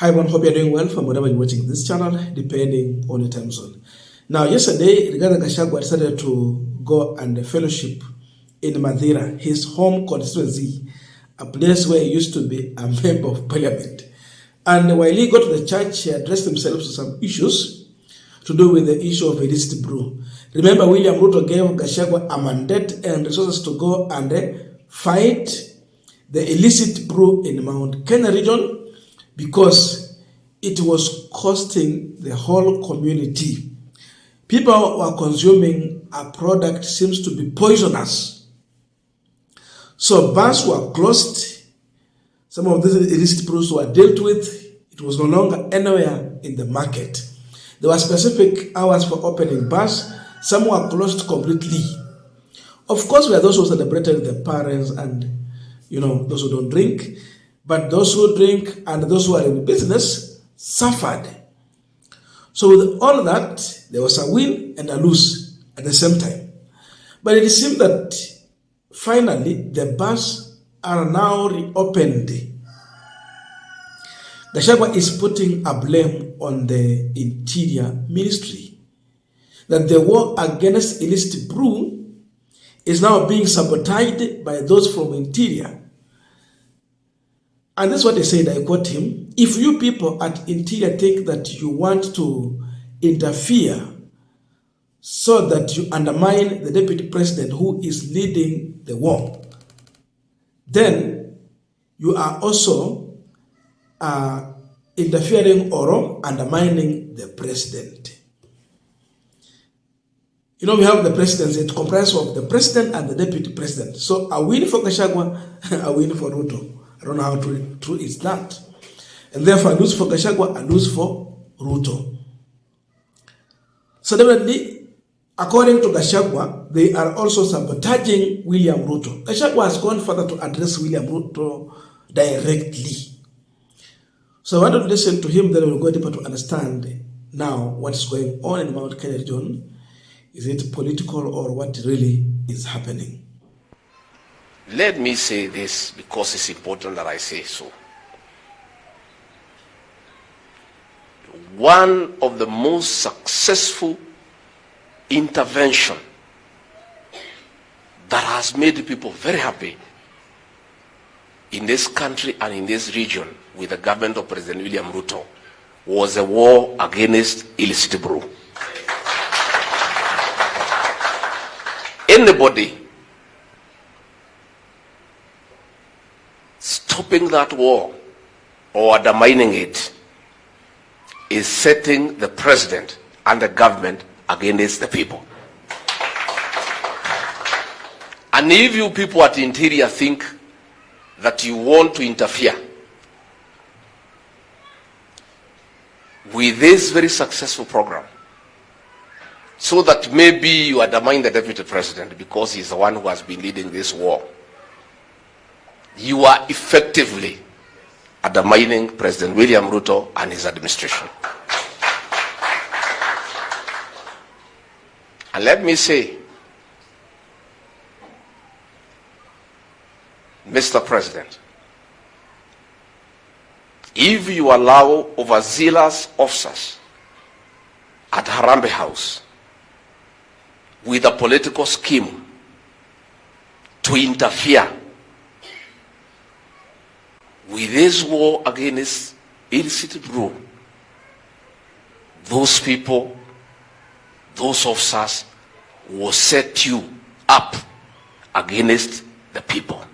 Hi everyone, hope you're doing well from wherever you're watching this channel, depending on your time zone. Now, yesterday, Gachagua decided to go and fellowship in Madeira, his home constituency, a place where he used to be a member of parliament. And while he got to the church, he addressed himself to some issues to do with the issue of illicit brew. Remember, William Ruto gave Gachagua a mandate and resources to go and fight the illicit brew in Mount Kenya region, because it was costing the whole community. People were consuming a product seems to be poisonous. So bars were closed. Some of these illicit brews were dealt with. It was no longer anywhere in the market. There were specific hours for opening bars. Some were closed completely. Of course, there are those who celebrated the parents and, those who don't drink. But those who drink and those who are in business suffered. So with all that, there was a win and a lose at the same time. But it seemed that finally the bars are now reopened. Gachagua is putting a blame on the Interior Ministry that the war against illicit brew is now being sabotaged by those from Interior. And that's what he said, I quote him: "If you people at Interior think that you want to interfere so that you undermine the deputy president who is leading the war, then you are also interfering or undermining the president." We have the presidency. It comprises of the president and the deputy president. So a win for Gachagua, a win for Ruto. I don't know how true is that. And therefore, a lose for Gachagua, a lose for Ruto. So definitely, according to Gachagua, they are also sabotaging William Ruto. Gachagua has gone further to address William Ruto directly. So I want to listen to him, then we'll go deeper to understand now what is going on in Mount Kenya region. Is it political or what really is happening? Let me say this because it's important that I say so. One of the most successful intervention that has made people very happy in this country and in this region with the government of President William Ruto was a war against illicit brew. Anybody stopping that war or undermining it is setting the president and the government against the people. And if you people at the Interior think that you want to interfere with this very successful program, so that maybe you undermine the deputy president because he's the one who has been leading this war, you are effectively undermining President William Ruto and his administration. And let me say, Mr. President, if you allow overzealous officers at Harambee House with a political scheme to interfere with this war against illicit brew, those people, those officers will set you up against the people.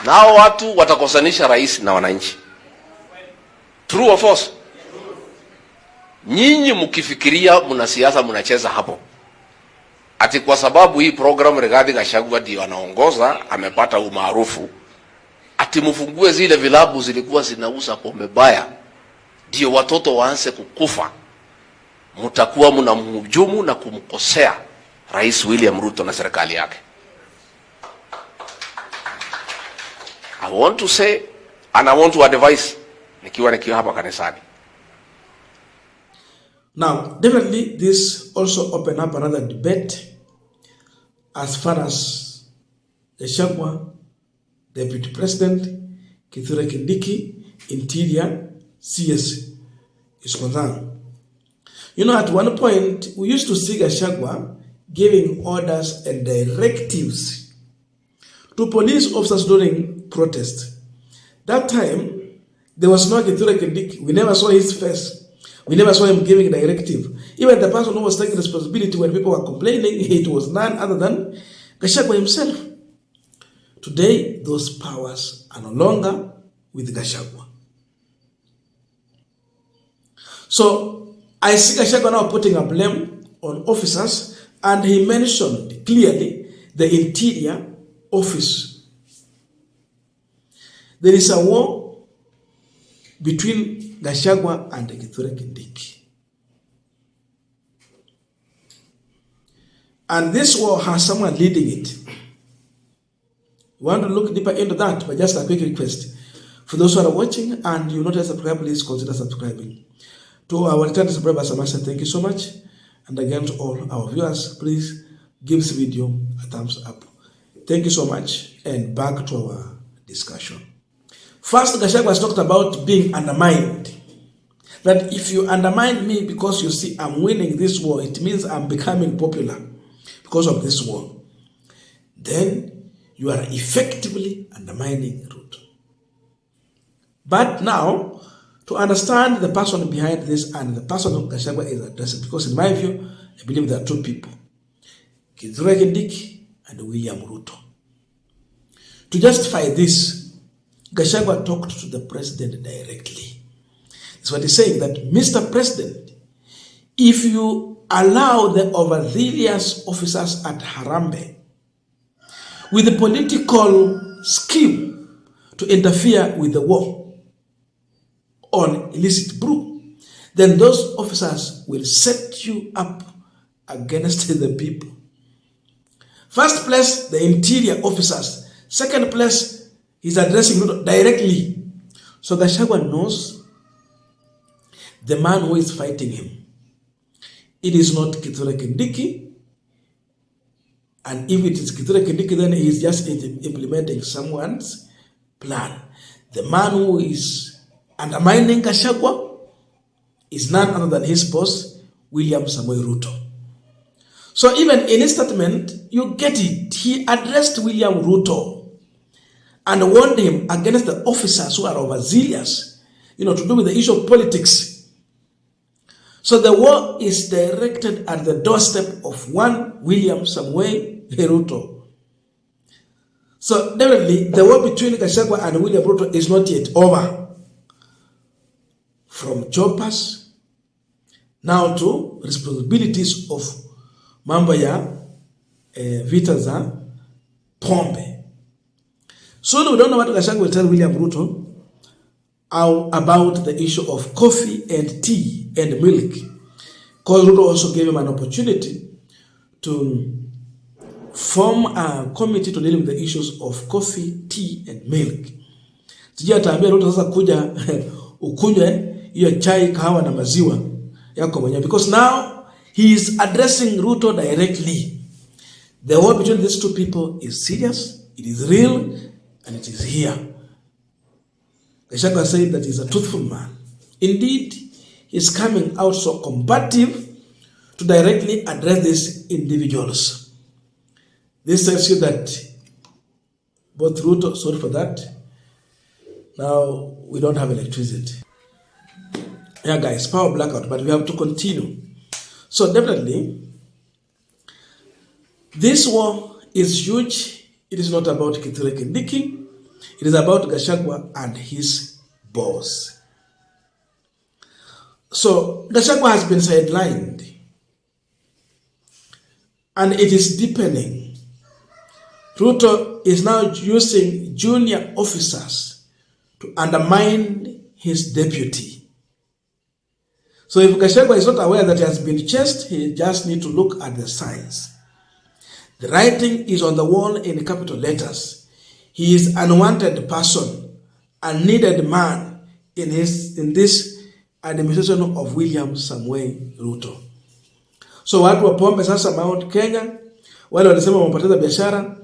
Nao watu watakosanisha rais na wananchi. True or false? Nyinyi mkifikiria mna siasa mnacheza hapo. Ati kwa sababu hii program Rigathi Gachagua ndio anaongoza, amepata umaarufu, ati mfungue zile vilabu zilikuwa zinauza pombe baya, ndio watoto waanze kukufa, mtakuwa mnamhujumu na kumkosea Rais William Ruto na serikali yake. I want to say and I want to advise nikiwa hapa kanisani. Now, definitely this also opened up another debate as far as Gachagua Deputy President Kithure Kindiki, Interior, CS is concerned. You know, at one point, we used to see Gachagua giving orders and directives to police officers during protest. That time, there was no Kithure Kindiki. We never saw his face. We never saw him giving a directive. Even the person who was taking responsibility when people were complaining, it was none other than Gachagua himself. Today, those powers are no longer with Gachagua. So, I see Gachagua now putting a blame on officers, and he mentioned clearly the Interior Office. There is a war between Gachagua and Kithure Kindiki. And this war has someone leading it. We want to look deeper into that, but just a quick request. For those who are watching and you not yet subscribed, please consider subscribing. To our returning subscribers, I must say thank you so much. And again, to all our viewers, please give this video a thumbs up. Thank you so much. And back to our discussion. First, Gachagua has talked about being undermined. That if you undermine me because you see I'm winning this war, it means I'm becoming popular because of this war. Then you are effectively undermining Ruto. But now, to understand the person behind this and the person of Gachagua is addressing, because in my view, I believe there are two people, Kithure Kindiki and William Ruto. To justify this, Gachagua talked to the president directly. That's what he's saying, that Mr. President, if you allow the overzealous officers at Harambee with a political scheme to interfere with the war on illicit brew, then those officers will set you up against the people. First place, the interior officers. Second place, he's addressing Ruto directly. So Gachagua knows the man who is fighting him. It is not Kithure Kindiki. And if it is Kithure Kindiki, then he is just implementing someone's plan. The man who is undermining Gachagua is none other than his boss, William Samoei Ruto. So even in his statement, you get it. He addressed William Ruto and warned him against the officers who are overzealous, to do with the issue of politics. So the war is directed at the doorstep of one William Samoei Ruto. So definitely, the war between Gachagua and William Ruto is not yet over. From choppers now to responsibilities of mambo ya vita za pombe. Soon we don't know what Gachagua will tell William Ruto about the issue of coffee and tea and milk. Because Ruto also gave him an opportunity to form a committee to deal with the issues of coffee, tea and milk. Sijui ataambia Ruto sasa kuja ukunywe hiyo chai, kahawa na maziwa yako mwenyewe, because now he is addressing Ruto directly. The war between these two people is serious, it is real, and it is here. Gachagua said that he is a truthful man. Indeed, he is coming out so combative to directly address these individuals. This tells you that both Ruto, sorry for that, now we don't have electricity. Yeah guys, power blackout, but we have to continue. So definitely, this war is huge. It is not about Kithure Kindiki. It is about Gachagua and his boss. So Gachagua has been sidelined, and it is deepening. Ruto is now using junior officers to undermine his deputy. So if Gachagua is not aware that he has been chased, he just needs to look at the signs. The writing is on the wall in capital letters. He is an unwanted person, a needed man in this administration of William Samoei Ruto. So watu wa pombe sasa Mount Kenya, wale walisema wamepoteza biashara,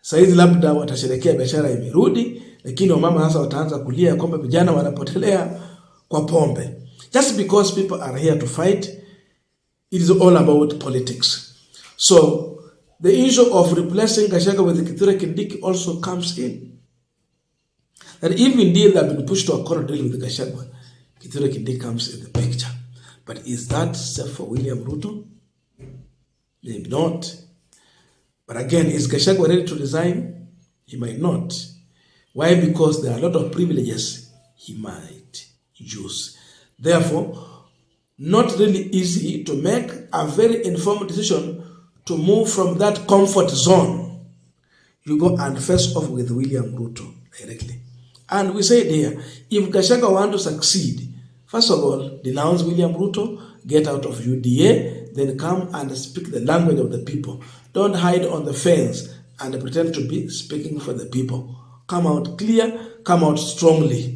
Saizi labda watasherekea biashara imerudi, lakini wamama sasa wataanza kulia kwamba vijana wanapotelea kwa pombe. Just because people are here to fight, it is all about politics. So the issue of replacing Gachagua with Kithure Kindiki also comes in. That if indeed they have been pushed to a corner deal with Gachagua, Kithure Kindiki comes in the picture. But is that safe for William Ruto? Maybe not. But again, is Gachagua ready to resign? He might not. Why? Because there are a lot of privileges he might use. Therefore, not really easy to make a very informed decision to move from that comfort zone. You go and face off with William Ruto directly. And we said here, if Gachagua want to succeed, first of all, denounce William Ruto, get out of UDA, then come and speak the language of the people. Don't hide on the fence and pretend to be speaking for the people. Come out clear, come out strongly.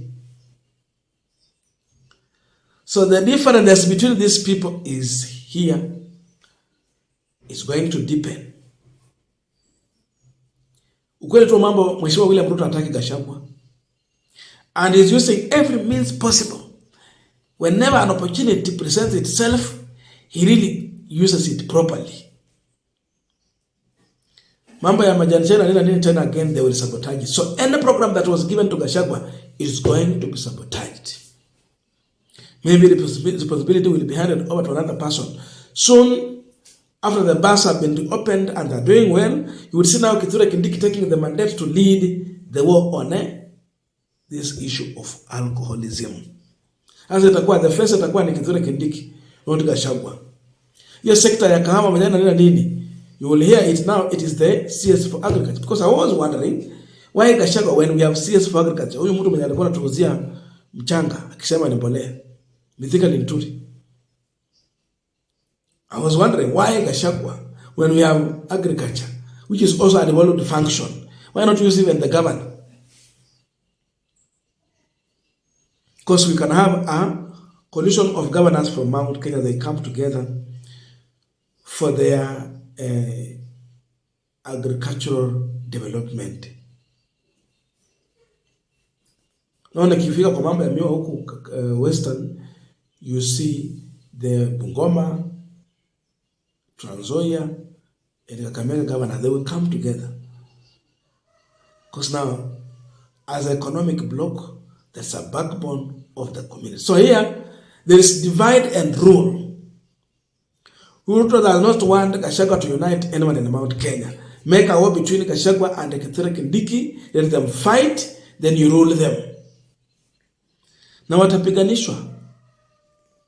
So the difference between these people is here. It's going to deepen. Ukweli tu mambo, Mheshimiwa William Ruto ataki Gachagua. And is using every means possible. Whenever an opportunity presents itself, he really uses it properly. Mambo ya majani chena nini tena again, they will sabotage it. So any program that was given to Gachagua is going to be sabotaged. Maybe the responsibility will be handed over to another person. Soon, after the bars have been opened and are doing well, you will see now Kithure Kindiki taking the mandate to lead the war on this issue of alcoholism. As itakuwa the first itakuwa ni Kithure Kindiki, not Gachagua. Hiyo sekta ya kahawa majani nini? You will hear it now, it is the CS for agriculture. Because I was wondering, why Gachagua when we have CS for agriculture? Huyu mtu mwenye alikuwa anatuzia mchanga, akisema ni mbolea. Mithika ni mturi. I was wondering, why Gachagua when we have agriculture, which is also a devolved function? Why not use even the governor? Because we can have a coalition of governors from Mount Kenya, they come together for their agricultural development. Naona kifika kwa mambo ya miwa huku Western, you see the Bungoma, Trans Nzoia, and the Kakamega governor, they will come together. Because now, as an economic bloc, that's a backbone of the community. So here, there is divide and rule. Ruto does not want Gachagua to unite anyone in Mount Kenya. Make a war between Gachagua and Kithure Kindiki, let them fight, then you rule them. Na watapiganishwa.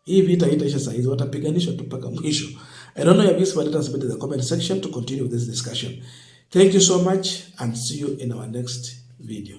Hii vita itaisha saa hizi, watapiganishwa tu mpaka mwisho. I don't know your views, but let us put in the comment section to continue this discussion. Thank you so much and see you in our next video.